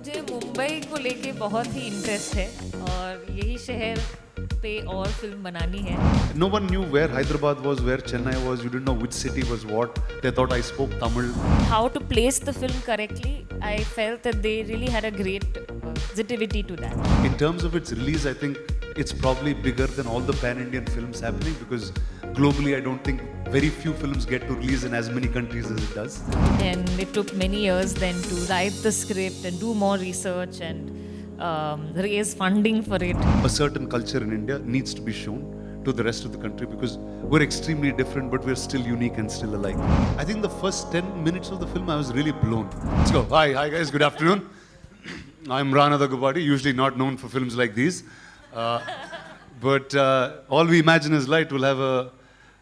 मुझे मुंबई को लेके बहुत ही इंटरेस्ट है और यही शहर पे और फिल्म बनानी है. No one knew where Hyderabad was, where Chennai was. You didn't know which city was what. They thought I spoke Tamil. How to place the film correctly, I felt that they really had a great sensitivity to that. In terms of its release, I think it's probably bigger than all the pan-Indian films happening because globally I don't think very few films get to release in as many countries as it does. And it took many years then to write the script and do more research and raise funding for it. A certain culture in India needs to be shown to the rest of the country because we're extremely different but we're still unique and still alike. I think the first 10 minutes of the film I was really blown. Let's go. Hi guys, good afternoon. I'm Rana Daggubati, usually not known for films like these. But All We Imagine Is Light will have a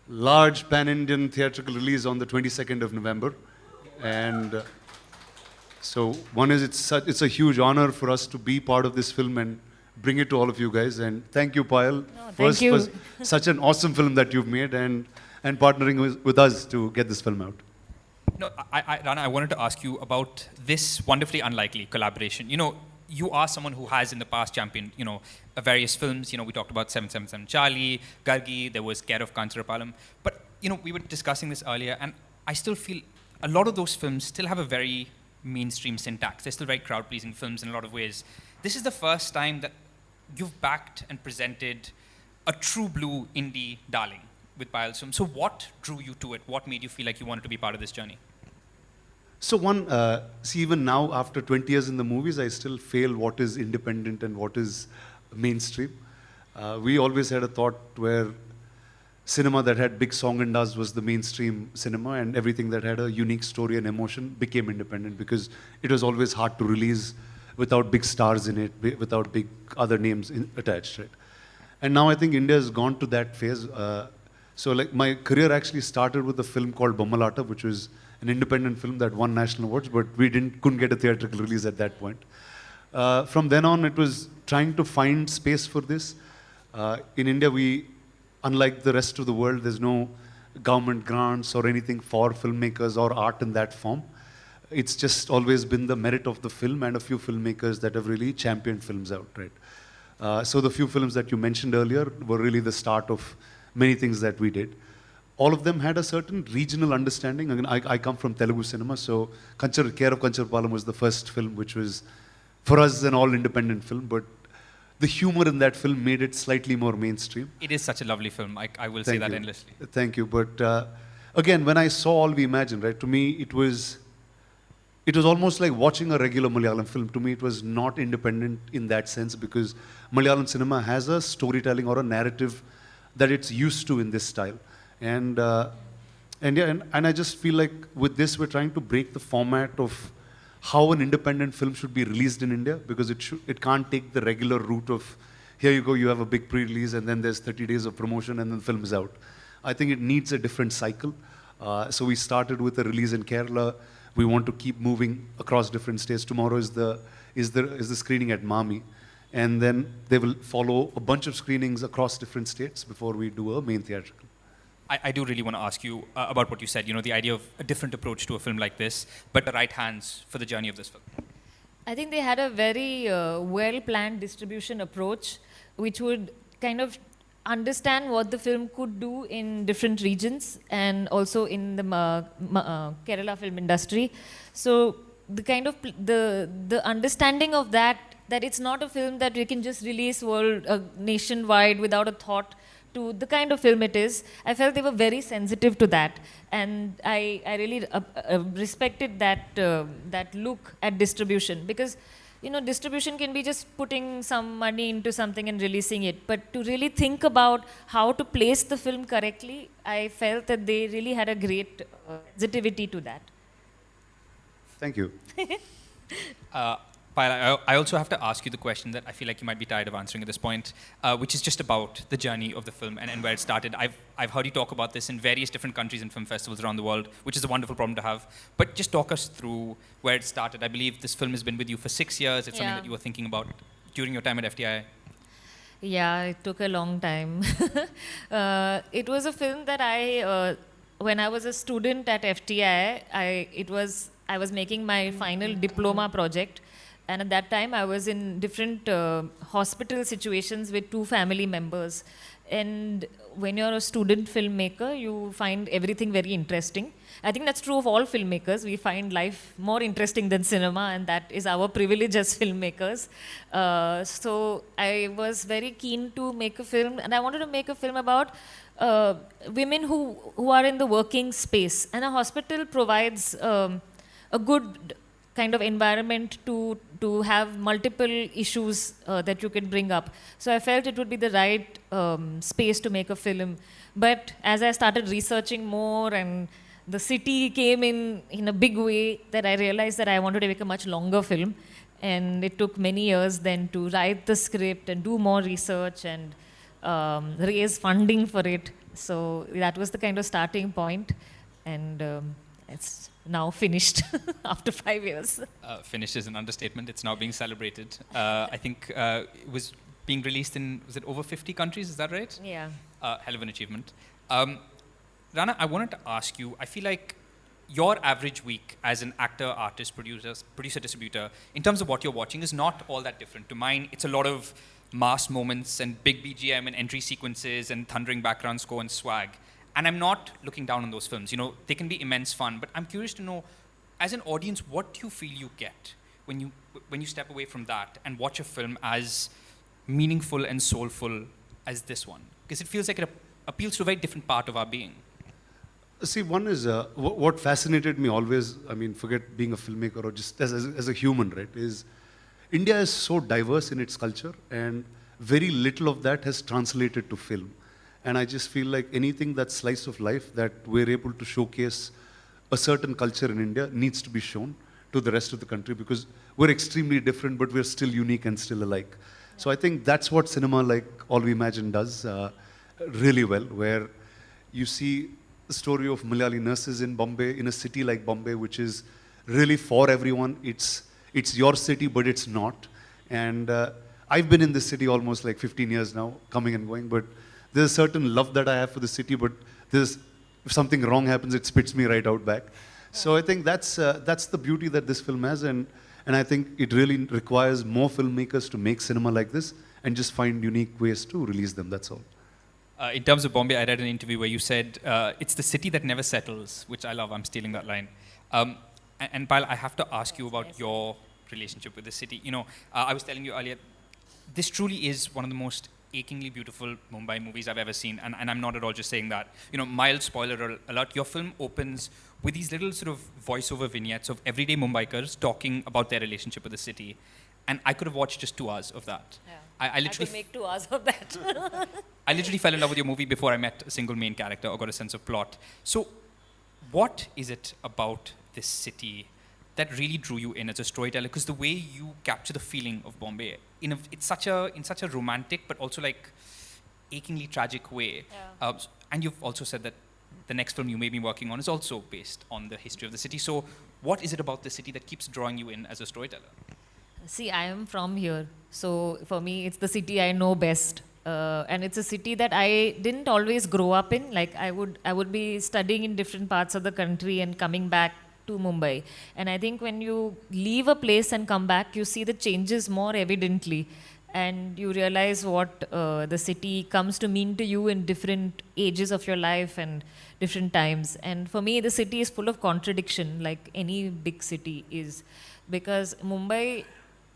large pan-Indian theatrical release on the 22nd of November. And so one is it's a huge honor for us to be part of this film and bring it to all of you guys. And thank you, Payal, thank you. for such an awesome film that you've made and partnering with us to get this film out. No, Rana, I wanted to ask you about this wonderfully unlikely collaboration. You know, you are someone who has in the past championed, various films. You know, we talked about 777 Charlie, Gargi, there was Care of Kancharapalam. But, we were discussing this earlier, and I still feel a lot of those films still have a very mainstream syntax. They're still very crowd-pleasing films in a lot of ways. This is the first time that you've backed and presented a true blue indie darling with Payal's film. So what drew you to it? What made you feel like you wanted to be part of this journey? So see, even now, after 20 years in the movies, I still fail what is independent and what is mainstream. We always had a thought where cinema that had big song and dance was the mainstream cinema, and everything that had a unique story and emotion became independent because it was always hard to release without big stars in it, without big other names attached, right? And now I think India has gone to that phase. So like my career actually started with a film called Bommalata, which was an independent film that won national awards, but we couldn't get a theatrical release at that point. From then on, it was trying to find space for this. In India, unlike the rest of the world, there's no government grants or anything for filmmakers or art in that form. It's just always been the merit of the film and a few filmmakers that have really championed films out, right? So the few films that you mentioned earlier were really the start of many things that we did. All of them had a certain regional understanding. Again, I come from Telugu cinema, so Care of Kancharapalam was the first film, which was, for us, an all-independent film, but the humor in that film made it slightly more mainstream. It is such a lovely film. I will say that endlessly. Thank you. But again, when I saw All We Imagine, right, to me, it was almost like watching a regular Malayalam film. To me, it was not independent in that sense because Malayalam cinema has a storytelling or a narrative that it's used to in this style. And I just feel like with this, we're trying to break the format of how an independent film should be released in India because it can't take the regular route of, here you go, you have a big pre-release and then there's 30 days of promotion and then the film is out. I think it needs a different cycle. So we started with a release in Kerala. We want to keep moving across different states. Tomorrow is the screening at Mami. And then they will follow a bunch of screenings across different states before we do a main theatrical. I do really want to ask you about what you said, the idea of a different approach to a film like this, but the right hands for the journey of this film. I think they had a very well-planned distribution approach, which would kind of understand what the film could do in different regions and also in the Kerala film industry. So the kind of the understanding of that it's not a film that we can just release nationwide without a thought to the kind of film it is. I felt they were very sensitive to that, and I really respected that look at distribution because distribution can be just putting some money into something and releasing it, but to really think about how to place the film correctly, I felt that they really had a great sensitivity to that. Thank you. Payal, I also have to ask you the question that I feel like you might be tired of answering at this point, which is just about the journey of the film and where it started. I've heard you talk about this in various different countries and film festivals around the world, which is a wonderful problem to have. But just talk us through where it started. I believe this film has been with you for 6 years. It's something that you were thinking about during your time at FTI. Yeah, it took a long time. It was a film that when I was a student at FTI, I was making my final diploma project. And at that time, I was in different hospital situations with two family members. And when you're a student filmmaker, you find everything very interesting. I think that's true of all filmmakers. We find life more interesting than cinema, and that is our privilege as filmmakers. So I was very keen to make a film, and I wanted to make a film about women who are in the working space. And a hospital provides a good kind of environment to have multiple issues that you can bring up. So I felt it would be the right space to make a film. But as I started researching more and the city came in a big way, that I realized that I wanted to make a much longer film. And it took many years then to write the script and do more research and raise funding for it. So that was the kind of starting point. And it's now finished after 5 years. Finished is an understatement. It's now being celebrated. I think it was being released in, was it over 50 countries? Is that right? Yeah. Hell of an achievement. Rana, I wanted to ask you, I feel like your average week as an actor, artist, producer, distributor, in terms of what you're watching, is not all that different to mine. It's a lot of mass moments and big BGM and entry sequences and thundering background score and swag. And I'm not looking down on those films. You know, they can be immense fun, but I'm curious to know, as an audience, what do you feel you get when you step away from that and watch a film as meaningful and soulful as this one? Because it feels like it appeals to a very different part of our being. See, one is what fascinated me always, I mean, forget being a filmmaker or just as a human, right, is India is so diverse in its culture, and very little of that has translated to film. And I just feel like anything that's slice of life that we're able to showcase a certain culture in India needs to be shown to the rest of the country, because we're extremely different, but we're still unique and still alike. So I think that's what cinema like All We Imagine does really well, where you see the story of Malayali nurses in Bombay, in a city like Bombay, which is really for everyone. It's your city, but it's not. And I've been in this city almost like 15 years now, coming and going, but there's a certain love that I have for the city, but if something wrong happens, it spits me right out back. So I think that's the beauty that this film has, and I think it really requires more filmmakers to make cinema like this and just find unique ways to release them, that's all. In terms of Bombay, I read an interview where you said, it's the city that never settles, which I love. I'm stealing that line. And Payal, I have to ask you about your relationship with the city. You know, I was telling you earlier, this truly is one of the most achingly beautiful Mumbai movies I've ever seen, and I'm not at all just saying that. You know, mild spoiler alert, your film opens with these little sort of voiceover vignettes of everyday Mumbaikars talking about their relationship with the city, and I could have watched just 2 hours of that. Yeah. I literally could make 2 hours of that. I literally fell in love with your movie before I met a single main character or got a sense of plot. So, what is it about this city that really drew you in as a storyteller? Because the way you capture the feeling of Bombay, in such a romantic but also like achingly tragic way. Yeah. And you've also said that the next film you may be working on is also based on the history of the city. So, what is it about the city that keeps drawing you in as a storyteller? See, I am from here, so for me, it's the city I know best, and it's a city that I didn't always grow up in. Like I would be studying in different parts of the country and coming back to Mumbai. And I think when you leave a place and come back, you see the changes more evidently, and you realize what the city comes to mean to you in different ages of your life and different times. And for me, the city is full of contradiction, like any big city is, because Mumbai,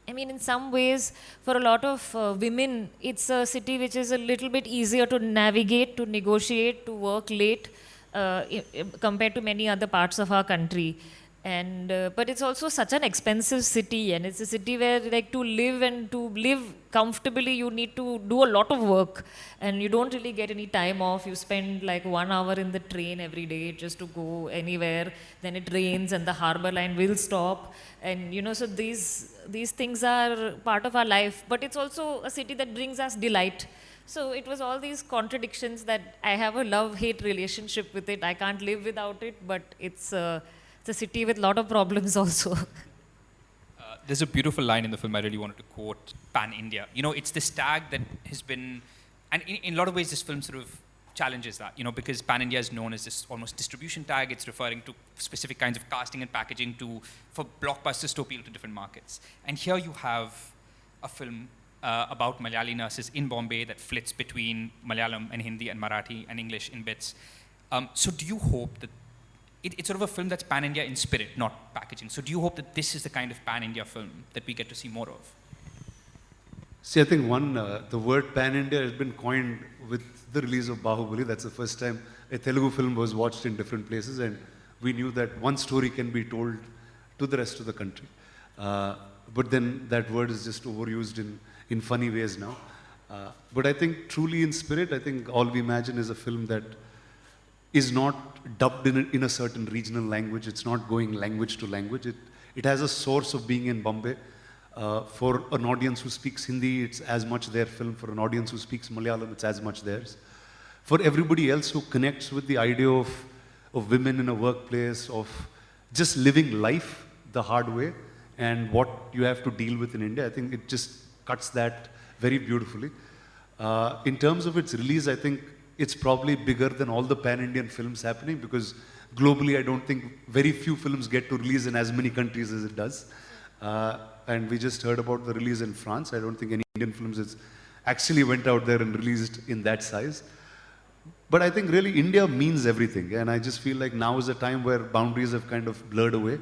I mean, in some ways, for a lot of women, it's a city which is a little bit easier to navigate, to negotiate, to work late, compared to many other parts of our country. And but it's also such an expensive city, and it's a city where, like, to live comfortably, you need to do a lot of work, and you don't really get any time off. You spend like 1 hour in the train every day just to go anywhere. Then it rains, and the harbor line will stop, and you know, so these things are part of our life. But it's also a city that brings us delight. So it was all these contradictions that I have a love-hate relationship with it. I can't live without it, but it's a city with a lot of problems also. There's a beautiful line in the film I really wanted to quote, Pan India. You know, it's this tag that has been, and in a lot of ways this film sort of challenges that, because Pan India is known as this almost distribution tag. It's referring to specific kinds of casting and packaging for blockbusters to appeal to different markets. And here you have a film about Malayali nurses in Bombay that flits between Malayalam and Hindi and Marathi and English in bits. So do you hope that it's sort of a film that's pan-India in spirit, not packaging. So do you hope that this is the kind of pan-India film that we get to see more of? See, I think the word pan-India has been coined with the release of Bahubali. That's the first time a Telugu film was watched in different places, and we knew that one story can be told to the rest of the country. But then that word is just overused in funny ways now. But I think truly in spirit, I think All We Imagine is a film that is not dubbed in a certain regional language. It's not going language to language. It has a source of being in Bombay. For an audience who speaks Hindi, it's as much their film. For an audience who speaks Malayalam, it's as much theirs. For everybody else who connects with the idea of women in a workplace, of just living life the hard way, and what you have to deal with in India, I think it just cuts that very beautifully. In terms of its release, I think it's probably bigger than all the pan-Indian films happening, because globally I don't think very few films get to release in as many countries as it does. And we just heard about the release in France. I don't think any Indian films has actually went out there and released in that size. But I think really India means everything. And I just feel like now is a time where boundaries have kind of blurred away.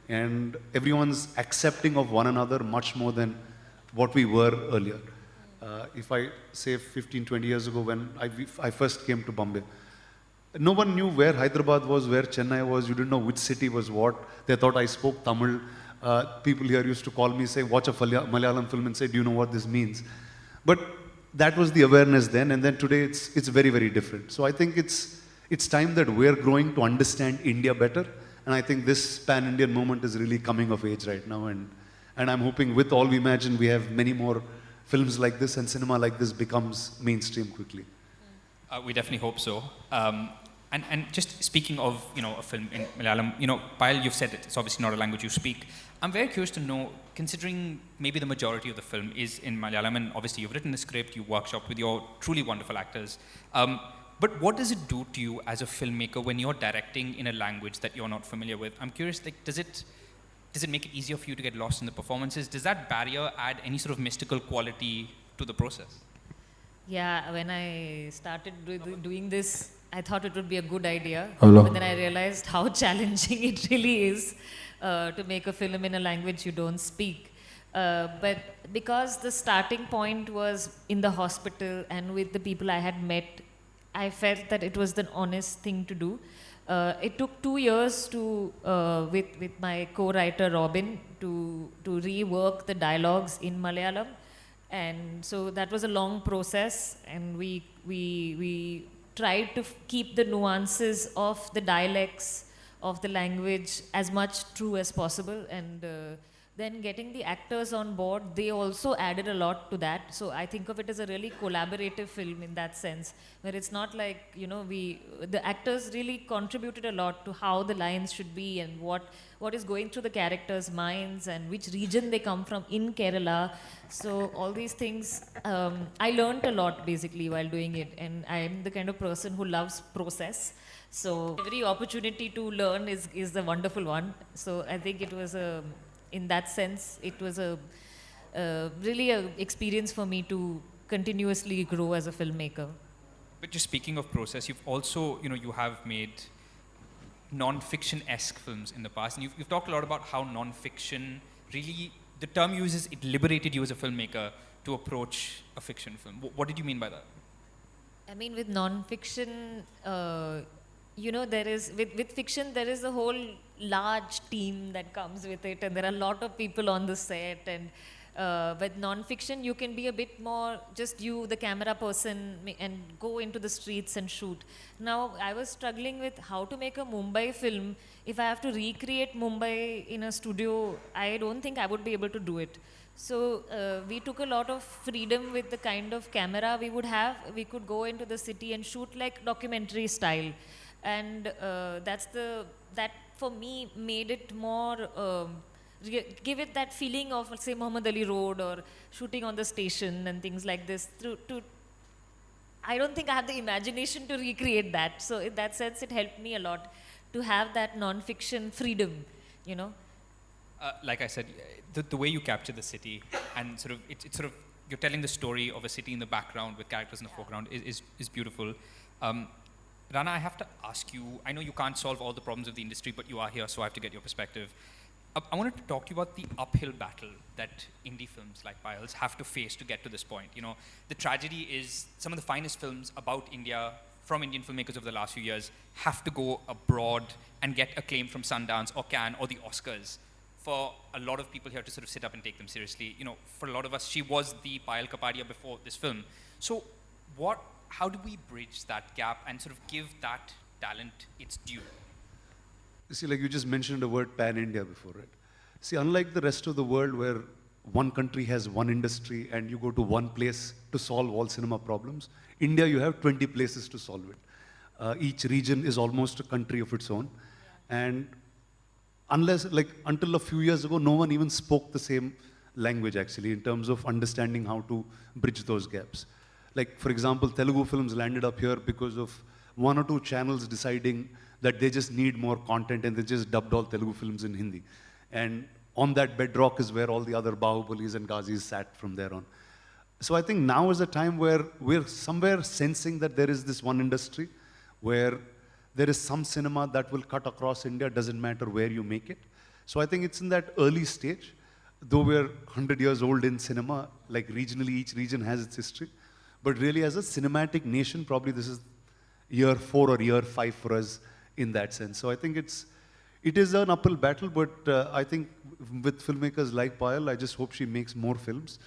And everyone's accepting of one another much more than what we were earlier. If I say 15, 20 years ago when I first came to Bombay, no one knew where Hyderabad was, where Chennai was. You didn't know which city was what. They thought I spoke Tamil. People here used to call me, say, watch a Malayalam film and say, do you know what this means? But that was the awareness then, and then today it's very, very different. So I think it's time that we're growing to understand India better, and I think this pan-Indian moment is really coming of age right now, and I'm hoping with All We Imagine we have many more films like this, and cinema like this becomes mainstream quickly. We definitely hope so. And just speaking of, a film in Malayalam, Payal, you've said it's obviously not a language you speak. I'm very curious to know, considering maybe the majority of the film is in Malayalam, and obviously you've written the script, you workshopped with your truly wonderful actors. But what does it do to you as a filmmaker when you're directing in a language that you're not familiar with? I'm curious, does it make it easier for you to get lost in the performances? Does that barrier add any sort of mystical quality to the process? Yeah, when I started doing this, I thought it would be a good idea. Hello. But then I realized how challenging it really is to make a film in a language you don't speak. But because the starting point was in the hospital and with the people I had met, I felt that it was the honest thing to do. It took 2 years to, with my co-writer Robin, to rework the dialogues in Malayalam. And so that was a long process, and we tried to keep the nuances of the dialects of the language as much true as possible, and then getting the actors on board, they also added a lot to that. So I think of it as a really collaborative film in that sense, where it's not like, the actors really contributed a lot to how the lines should be and what is going through the characters' minds and which region they come from in Kerala. So all these things, I learned a lot basically while doing it, and I'm the kind of person who loves process. So every opportunity to learn is a wonderful one. So I think it was in that sense, it was really an experience for me to continuously grow as a filmmaker. But just speaking of process, you've also, you have made non-fiction-esque films in the past, and you've talked a lot about how non-fiction really, the term uses, it liberated you as a filmmaker to approach a fiction film. What did you mean by that? I mean, with non-fiction, there is, with fiction, there is a whole large team that comes with it, and there are a lot of people on the set, and with non-fiction, you can be a bit more just you, the camera person, and go into the streets and shoot. Now, I was struggling with how to make a Mumbai film. If I have to recreate Mumbai in a studio, I don't think I would be able to do it. So we took a lot of freedom with the kind of camera we would have. We could go into the city and shoot like documentary style. And that for me made it more, give it that feeling of, let's say, Muhammad Ali Road or shooting on the station and things like this. I don't think I have the imagination to recreate that. So in that sense, it helped me a lot to have that non-fiction freedom, you know. Like I said, the way you capture the city and sort of it's sort of you're telling the story of a city in the background with characters in the foreground is beautiful. Rana, I have to ask you. I know you can't solve all the problems of the industry, but you are here, so I have to get your perspective. I wanted to talk to you about the uphill battle that indie films like Payal's have to face to get to this point. You know, the tragedy is some of the finest films about India from Indian filmmakers over the last few years have to go abroad and get acclaim from Sundance or Cannes or the Oscars for a lot of people here to sort of sit up and take them seriously. You know, for a lot of us, she was the Payal Kapadia before this film. So how do we bridge that gap and sort of give that talent its due? See, like you just mentioned the word pan-India before, right? See, unlike the rest of the world where one country has one industry and you go to one place to solve all cinema problems, India, you have 20 places to solve it. Each region is almost a country of its own. And until a few years ago, no one even spoke the same language actually in terms of understanding how to bridge those gaps. Like, for example, Telugu films landed up here because of one or two channels deciding that they just need more content and they just dubbed all Telugu films in Hindi. And on that bedrock is where all the other Bahubalis and Ghazis sat from there on. So I think now is a time where we're somewhere sensing that there is this one industry where there is some cinema that will cut across India, doesn't matter where you make it. So I think it's in that early stage, though we're 100 years old in cinema, like regionally each region has its history. But really as a cinematic nation, probably this is year 4 or year 5 for us in that sense. So I think it is an uphill battle, but I think with filmmakers like Payal, I just hope she makes more films.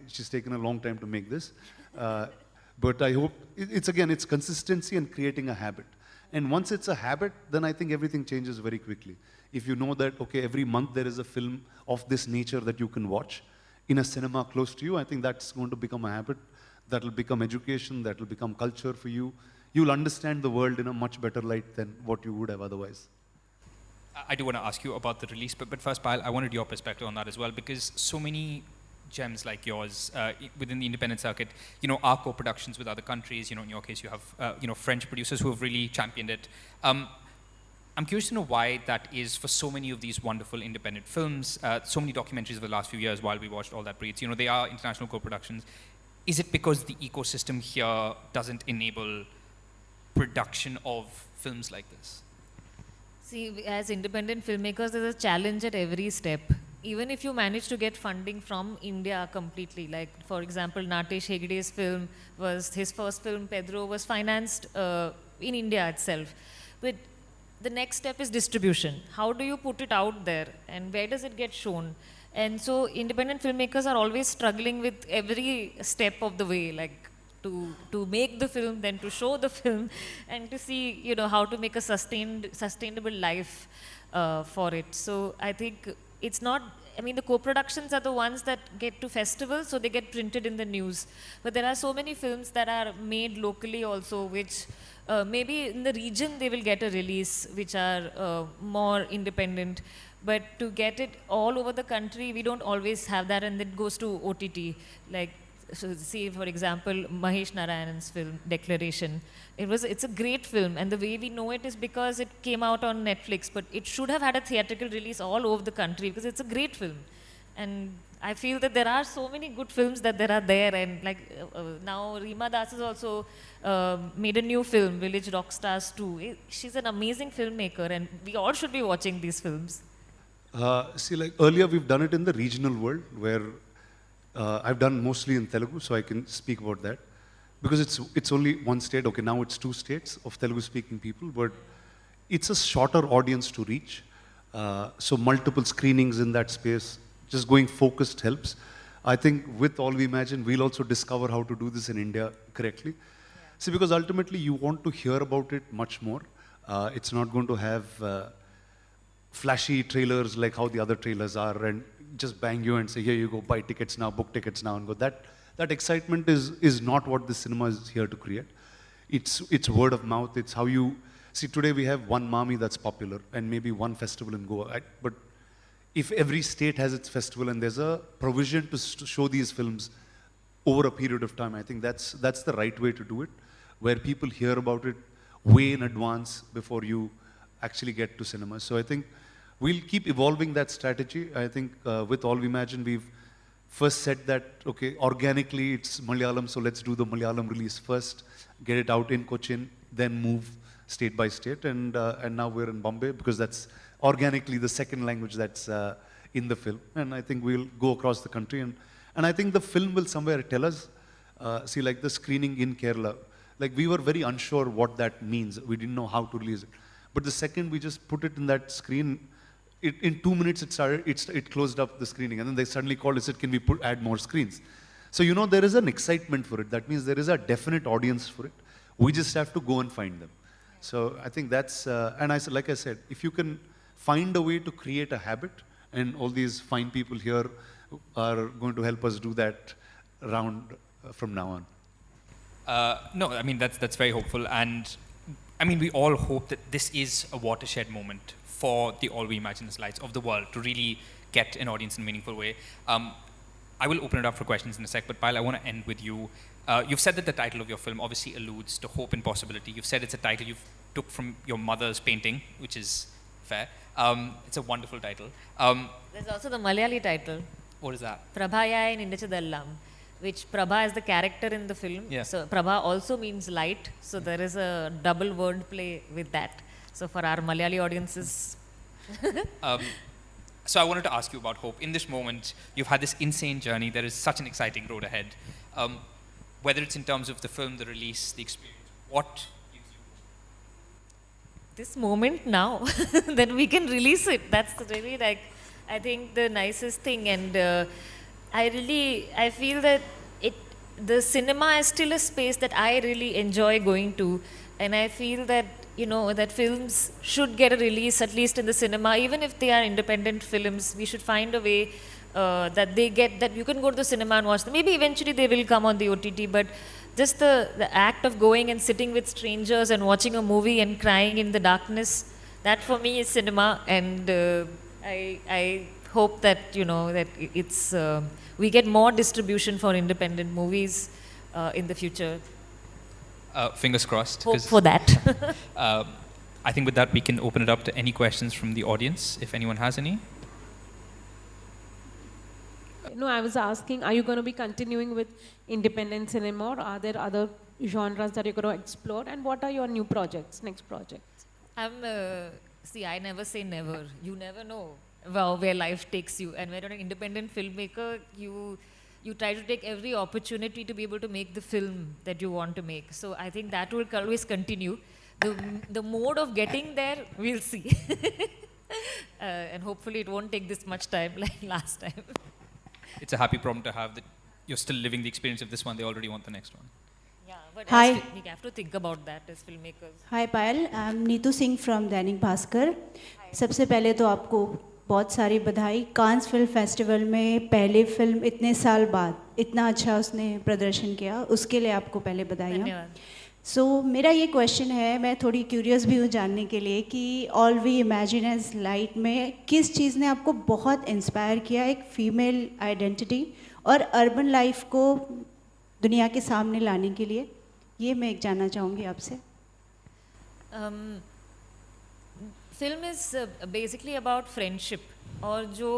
She's taken a long time to make this. But I hope, it's consistency and creating a habit. And once it's a habit, then I think everything changes very quickly. If you know that, okay, every month there is a film of this nature that you can watch in a cinema close to you, I think that's going to become a habit. That will become education, that will become culture for you. You'll understand the world in a much better light than what you would have otherwise. I do want to ask you about the release, but first, Payal, I wanted your perspective on that as well, because so many gems like yours within the independent circuit, you know, are co-productions with other countries. You know, in your case, you have French producers who have really championed it. I'm curious to know why that is for so many of these wonderful independent films. So many documentaries over the last few years while we watched All That Breathes. You know, they are international co-productions. Is it because the ecosystem here doesn't enable production of films like this? See, as independent filmmakers, there's a challenge at every step. Even if you manage to get funding from India completely, like for example, Natesh Hegde's film was, his first film, Pedro, was financed in India itself. But the next step is distribution. How do you put it out there and where does it get shown? And so independent filmmakers are always struggling with every step of the way, like to make the film, then to show the film, and to see, you know, how to make a sustainable life for it. So I think it's not, I mean, the co-productions are the ones that get to festivals, so they get printed in the news. But there are so many films that are made locally also, which maybe in the region they will get a release, which are more independent. But to get it all over the country, we don't always have that, and it goes to OTT. Like, so see, for example, Mahesh Narayanan's film, Declaration. It's a great film, and the way we know it is because it came out on Netflix, but it should have had a theatrical release all over the country because it's a great film. And I feel that there are so many good films that there are there, and like now Reema Das has also made a new film, Village Rockstars 2. She's an amazing filmmaker, and we all should be watching these films. See, like earlier we've done it in the regional world where I've done mostly in Telugu, so I can speak about that. Because it's only one state, okay, now it's 2 states of Telugu-speaking people, but it's a shorter audience to reach. So multiple screenings in that space, just going focused helps. I think with All We Imagine, we'll also discover how to do this in India correctly. Yeah. See, because ultimately you want to hear about it much more. It's not going to have flashy trailers like how the other trailers are and just bang you and say, here you go, buy tickets now, book tickets now, and go. That excitement is not what the cinema is here to create. It's word of mouth. It's how you see. Today we have one Mami that's popular and maybe one festival in Goa. But if every state has its festival and there's a provision to show these films over a period of time. I think that's the right way to do it, where people hear about it way in advance before you actually get to cinema. So I think we'll keep evolving that strategy. I think with All We Imagine, we've first said that, okay, organically it's Malayalam, so let's do the Malayalam release first, get it out in Cochin, then move state by state, and now we're in Bombay because that's organically the second language that's in the film, and I think we'll go across the country, and I think the film will somewhere tell us, see, like the screening in Kerala, like we were very unsure what that means, we didn't know how to release it, but the second we just put it in that screen, in 2 minutes it closed up the screening, and then they suddenly called and said, can we add more screens? So there is an excitement for it. That means there is a definite audience for it. We just have to go and find them. So I think that's, and like I said, if you can find a way to create a habit, and all these fine people here are going to help us do that round from now on. No, I mean, that's very hopeful. And I mean, we all hope that this is a watershed moment for the All We Imagine slides of the world to really get an audience in a meaningful way. I will open it up for questions in a sec, but Payal, I want to end with you. You've said that the title of your film obviously alludes to hope and possibility. You've said it's a title you've took from your mother's painting, which is fair. It's a wonderful title. There's also the Malayali title. What is that? Prabhayai Nindichadallam, which Prabha is the character in the film. Yeah. So Prabha also means light. So there is a double word play with that. So for our Malayali audiences. So I wanted to ask you about hope. In this moment, you've had this insane journey. There is such an exciting road ahead. Whether it's in terms of the film, the release, the experience, what gives you hope? This moment now, then we can release it. That's really like, I think the nicest thing. And I feel that the cinema is still a space that I really enjoy going to. And I feel that, that films should get a release, at least in the cinema. Even if they are independent films, we should find a way that you can go to the cinema and watch them. Maybe eventually they will come on the OTT, but just the act of going and sitting with strangers and watching a movie and crying in the darkness, that for me is cinema. And I hope that, that it's, we get more distribution for independent movies in the future. Fingers crossed. Hope for that. I think with that, we can open it up to any questions from the audience, if anyone has any. No, I was asking, are you going to be continuing with independent cinema, or are there other genres that you're going to explore? And what are your new projects, next projects? See, I never say never. You never know where life takes you. And when you're an independent filmmaker, you try to take every opportunity to be able to make the film that you want to make. So I think that will always continue. The mode of getting there, we'll see. And hopefully it won't take this much time like last time. It's a happy problem to have that you're still living the experience of this one. They already want the next one. Yeah, but Hi. we have to think about that as filmmakers. Hi Payal, I am Neetu Singh from Dainik Bhaskar. सबसे पहले तो आपको बहुत सारी बधाई. Cannes film festival में पहली film इतने साल बाद इतना अच्छा उसने प्रदर्शन किया, उसके लिए आपको पहले बधाइयाँ. धन्यवाद. सो मेरा ये क्वेश्चन है, मैं थोड़ी क्यूरियस भी हूँ जानने के लिए कि all we imagine as light में किस चीज़ ने आपको बहुत इंस्पायर किया, एक फीमेल आइडेंटिटी और अर्बन लाइफ को दुनिया के सामने लाने के लिए, ये मैं एक जानना चाहूँगी आपसे. Film is basically about friendship, और जो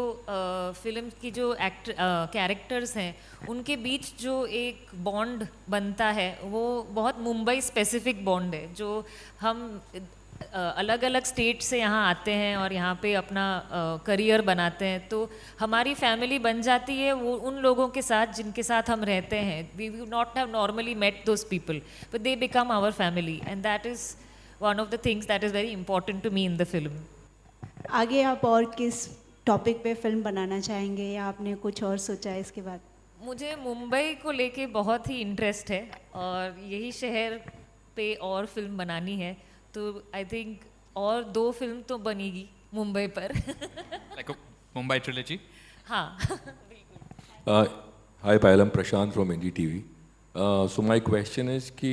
फिल्म की जो कैरेक्टर्स हैं उनके बीच जो एक बॉन्ड बनता है वो बहुत मुंबई स्पेसिफिक बॉन्ड है. जो हम अलग अलग स्टेट से यहाँ आते हैं और यहाँ पे अपना करियर बनाते हैं, तो हमारी फैमिली बन जाती है वो उन लोगों के साथ जिनके साथ हम रहते हैं. We would not have normally met those people, but they become our family, and that is one of the things that is very important to me in the film. आगे आप और किस टॉपिक पे फिल्म बनाना चाहेंगे, या आपने कुछ और सोचा है इसके बाद? मुझे मुंबई को लेके बहुत ही इंटरेस्ट है और यही शहर पे और फिल्म बनानी है, तो आई थिंक और 2 फिल्म तो बनेगी मुंबई पर. Like a Mumbai trilogy? हाँ. Hi Payal, I'm Prashant from NDTV. So my question is कि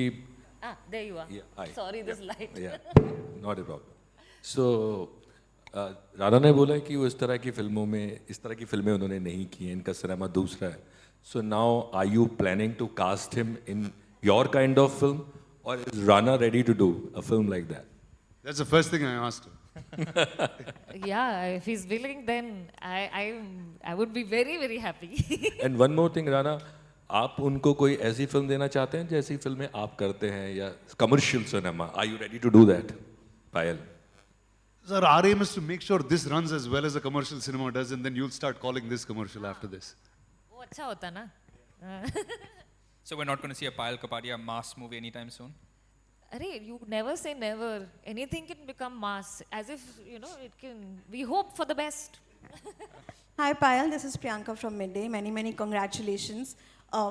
There you are. Yeah, hi. Sorry, this light. Yeah, not a problem. So Rana ने बोला कि वो इस तरह की फिल्में उन्होंने नहीं की हैं, इनका सिनेमा दूसरा है. So now, are you planning to cast him in your kind of film, or is Rana ready to do a film like that? That's the first thing I asked him. Yeah, if he's willing, then I would be very, very happy. And one more thing, Rana, आप उनको कोई ऐसी film देना चाहते हैं जैसी फिल्में आप करते हैं या commercial cinema? Are you ready to do that, Payal? Sir, our aim is to make sure this runs as well as a commercial cinema does, and then you'll start calling this commercial after this. वो अच्छा होता ना. So we're not going to see a Payal Kapadia mass movie anytime soon? Arey, you never say never. Anything can become mass. As if, you know, it can. We hope for the best. Hi Payal, this is Priyanka from Midday. Many, many congratulations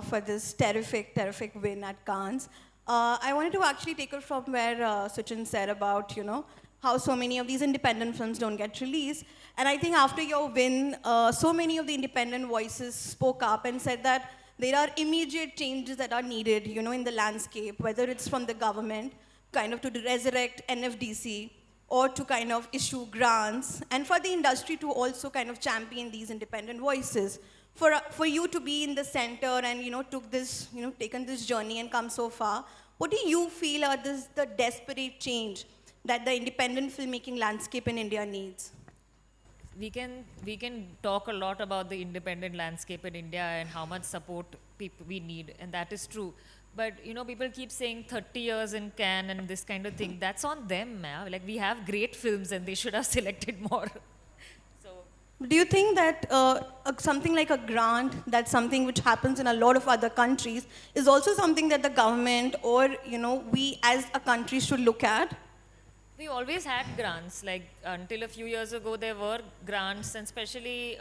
for this terrific, terrific win at Cannes. I wanted to actually take it from where Suchin said about, you know, how so many of these independent films don't get released. And I think after your win, so many of the independent voices spoke up and said that there are immediate changes that are needed, you know, in the landscape, whether it's from the government, kind of to resurrect NFDC, or to kind of issue grants, and for the industry to also kind of champion these independent voices. For you to be in the center and, you know, took this, you know, taken this journey and come so far, what do you feel are the desperate change that the independent filmmaking landscape in India needs? We can talk a lot about the independent landscape in India and how much support we need, and that is true. But, you know, people keep saying 30 years in Cannes and this kind of thing. That's on them, man. Like, we have great films and they should have selected more. So, Do you think that something like a grant, that's something which happens in a lot of other countries, is also something that the government or, you know, we as a country should look at? we always had grants. Like, until a few years ago, there were grants, and especially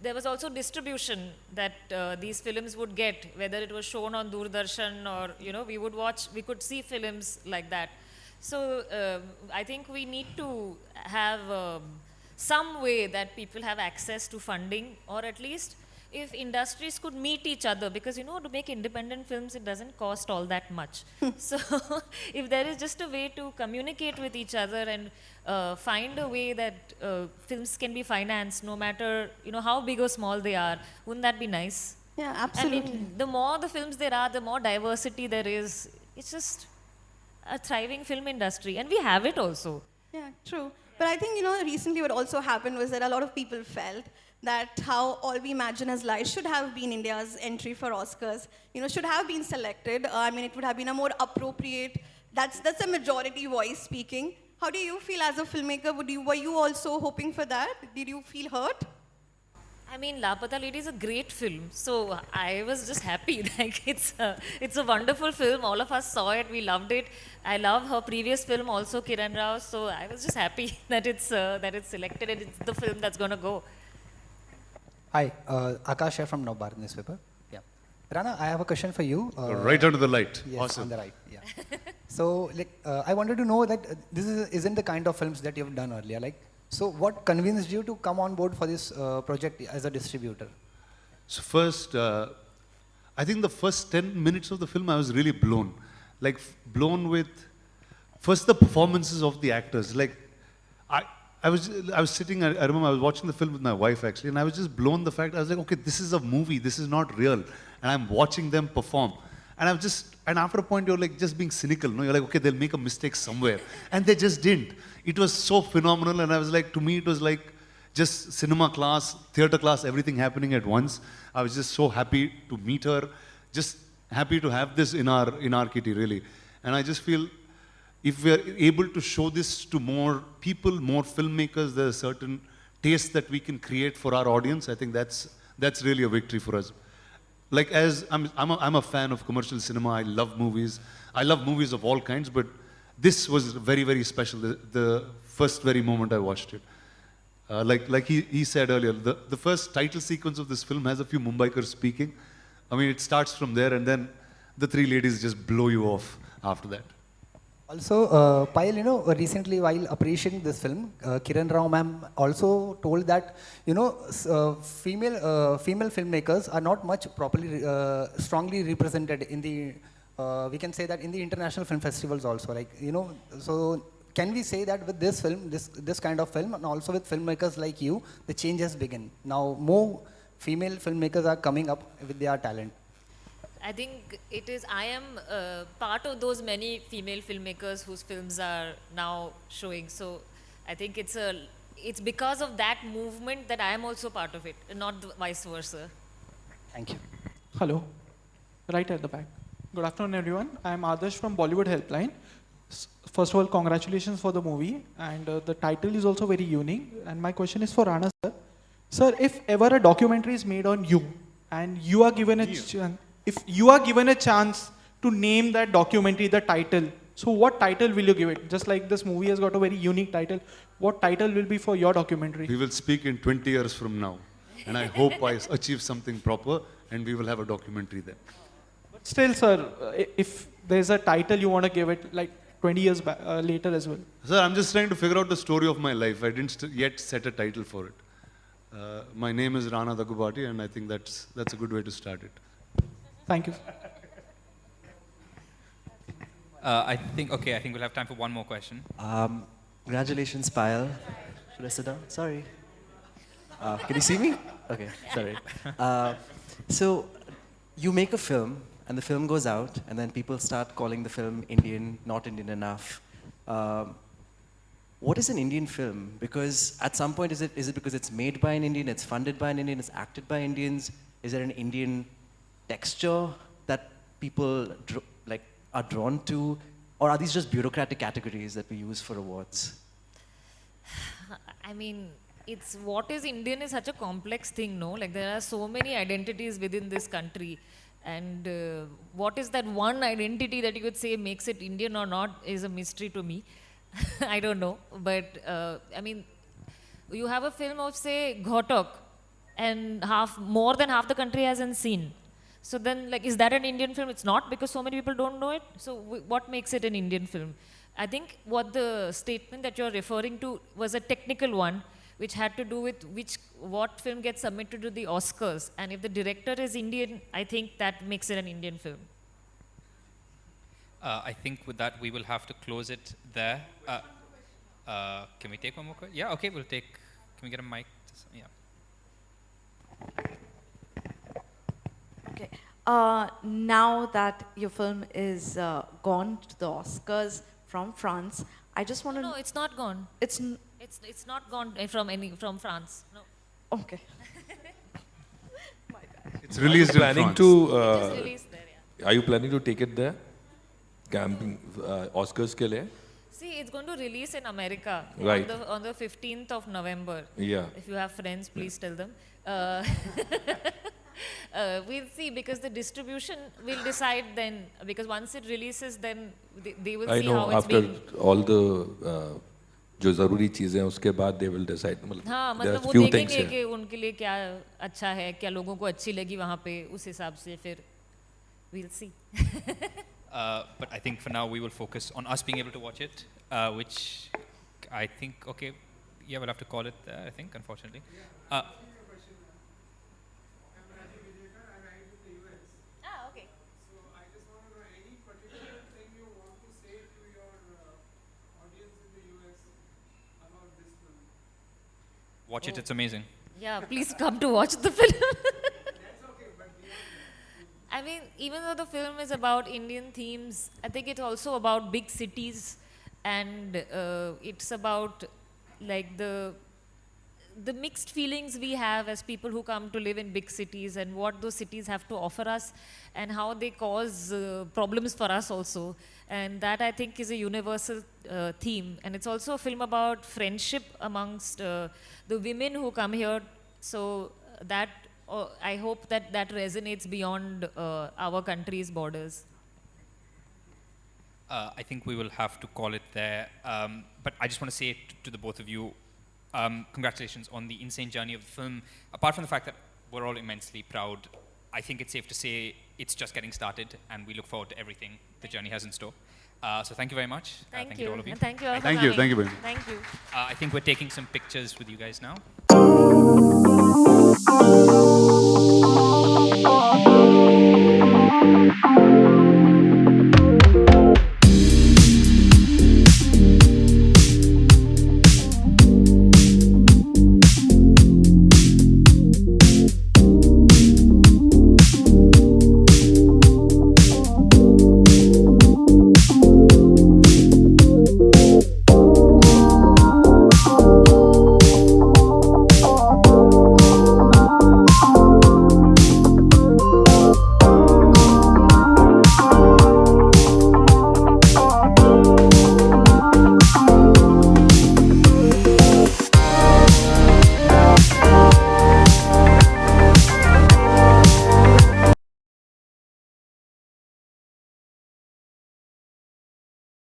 there was also distribution that these films would get, whether it was shown on Doordarshan or, you know, we could see films like that. So I think we need to have some way that people have access to funding, or at least if industries could meet each other, because, you know, to make independent films, it doesn't cost all that much. So if there is just a way to communicate with each other and find a way that films can be financed, no matter, you know, how big or small they are, wouldn't that be nice? Yeah, I absolutely. mean, the more the films there are, the more diversity there is. It's just a thriving film industry, and we have it also. Yeah, true. But I think, you know, recently what also happened was that a lot of people felt that how All We Imagine As Lies should have been India's entry for Oscars, you know, should have been selected. I mean, it would have been a more appropriate, that's a majority voice speaking. How do you feel as a filmmaker? Were you also hoping for that? Did you feel hurt? I mean, Lapata Lady is a great film, so I was just happy. Like, it's a wonderful film. All of us saw it, we loved it. I love her previous film also, Kiran Rao. So I was just happy that it's selected and it's the film that's gonna go. Hi, Akash here from Navbharat newspaper. Yeah, Rana, I have a question for you. Right under the light. Yes, Awesome. on the right. Yeah. So, like, I wanted to know that isn't the kind of films that you've done earlier. Like, so what convinced you to come on board for this project as a distributor? So first, I think the first 10 minutes of the film, I was really blown. Like, blown with, first the performances of the actors. Like, I was sitting, I remember I was watching the film with my wife actually, and I was just blown the fact, I was like, okay, this is a movie, this is not real. And I'm watching them perform. And and after a point, you're like just being cynical, no? You're like, okay, they'll make a mistake somewhere. And they just didn't. It was so phenomenal, and I was like, to me, it was like just cinema class, theater class, everything happening at once. I was just so happy to meet her, just happy to have this in our kitty, really. And I just feel, if we are able to show this to more people, more filmmakers, there's a certain taste that we can create for our audience. I think that's really a victory for us. Like, as I'm a fan of commercial cinema. I love movies. I love movies of all kinds, but this was very, very special. The first very moment I watched it. Like he said earlier, the first title sequence of this film has a few Mumbaikars speaking. I mean, it starts from there, and then the three ladies just blow you off after that. Also, Payal, you know, recently while appreciating this film, Kiran Rao ma'am also told that, you know, female filmmakers are not much properly, strongly represented in the, we can say that in the international film festivals also. Like, you know, so can we say that with this film, this kind of film, and also with filmmakers like you, the change has begun? Now more female filmmakers are coming up with their talent? I think it is. I am part of those many female filmmakers whose films are now showing. So I think it's because of that movement that I am also part of it, not vice versa. Thank you. Hello, right at the back. Good afternoon, everyone. I am Adarsh from Bollywood Helpline. First of all, congratulations for the movie, and the title is also very unique. And my question is for Rana sir. Sir, if ever a documentary is made on you, and you are given a if you are given a chance to name that documentary, the title, so what title will you give it? Just like this movie has got a very unique title, what title will be for your documentary? We will speak in 20 years from now. And I hope I achieve something proper and we will have a documentary then. But still, sir, if there's a title you want to give it, like 20 years later as well. Sir, I'm just trying to figure out the story of my life. I didn't yet set a title for it. My name is Rana Daggubati and I think that's a good way to start it. Thank you. I think we'll have time for one more question. Congratulations, Payal. Should I sit down? Sorry. Can you see me? Okay, sorry. So, you make a film, and the film goes out, and then people start calling the film Indian, not Indian enough. What is an Indian film? Because at some point, is it because it's made by an Indian, it's funded by an Indian, it's acted by Indians? Is there an Indian texture that people are drawn to? Or are these just bureaucratic categories that we use for awards? I mean, it's what is Indian is such a complex thing, no? Like there are so many identities within this country, and what is that one identity that you could say makes it Indian or not is a mystery to me. I don't know, but I mean, you have a film of say Ghotok, and more than half the country hasn't seen. So then, like, is that an Indian film? It's not, because so many people don't know it. So what makes it an Indian film? I think what the statement that you're referring to was a technical one, which had to do with what film gets submitted to the Oscars. And if the director is Indian, I think that makes it an Indian film. I think with that, we will have to close it there. Can we take one more question? Yeah, okay, we'll take, can we get a mic? Yeah. Okay. Now that your film is gone to the Oscars from France, I just want to. No, it's not gone. It's not gone from France. No. Okay. It's released in France. It is released there, yeah. Are you planning to take it there? Camping Oscars ke liye? See, it's going to release in America Right. on the 15th of November. Yeah. If you have friends, please tell them. We'll see, because the distribution will decide then. Because once it releases, then they will I see know, how it's after being. all the जो ज़रूरी चीज़ें हैं उसके बाद they will decide. हाँ, there are मतलब वो few things देखेंगे here. कि उनके लिए क्या अच्छा है, क्या लोगों को अच्छी लगी वहाँ पे, उस हिसाब से फिर we'll see. But I think for now we will focus on us being able to watch it, which I think, okay, yeah, we'll have to call it there, I think, unfortunately. Okay. Watch it, it's amazing. Yeah, please come to watch the film. I mean, even though the film is about Indian themes, I think it's also about big cities, and it's about like the mixed feelings we have as people who come to live in big cities, and what those cities have to offer us, and how they cause problems for us also. And that, I think, is a universal theme. And it's also a film about friendship amongst the women who come here. So that I hope that resonates beyond our country's borders. I think we will have to call it there. But I just want to say to the both of you, congratulations on the insane journey of the film. Apart from the fact that we're all immensely proud, I think it's safe to say it's just getting started, and we look forward to everything the journey has in store. So thank you very much. Thank you you. to all of you. And thank you all for Thank you. coming. Thank you very much. Thank you. I think we're taking some pictures with you guys now.